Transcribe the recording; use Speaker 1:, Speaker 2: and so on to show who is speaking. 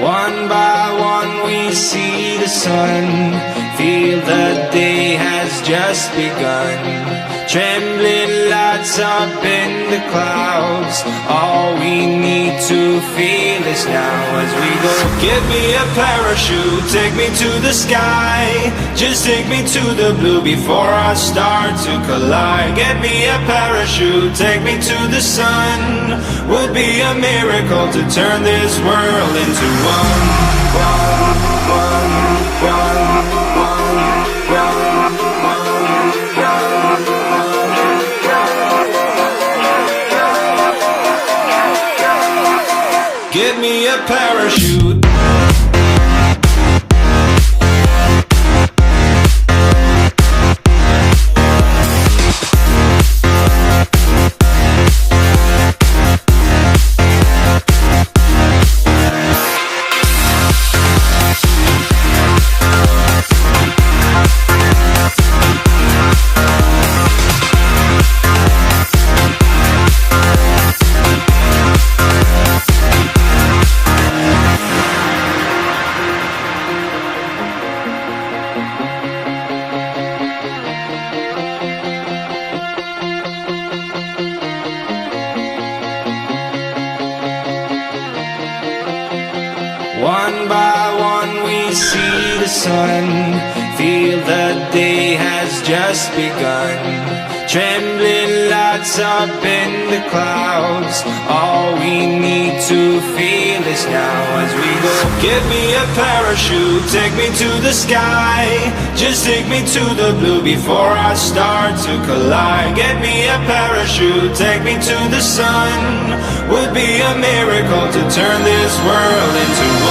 Speaker 1: One by one we see the sun, feel the day has just begun. Trembling lights up in the clouds, all we need to feel is now as we go. Give me a parachute, take me to the sky, just take me to the blue before I start to collide. Get me a parachute, take me to the sun, would be a miracle to turn this world into one. Give me a parachute. One by one we see the sun, feel the day has just begun. Trembling lights up in the clouds, all we need to feel is now as we go. Give me a parachute, take me to the sky, just take me to the blue before I start to collide. Get me a parachute, take me to the sun, would be a miracle to turn this world into one.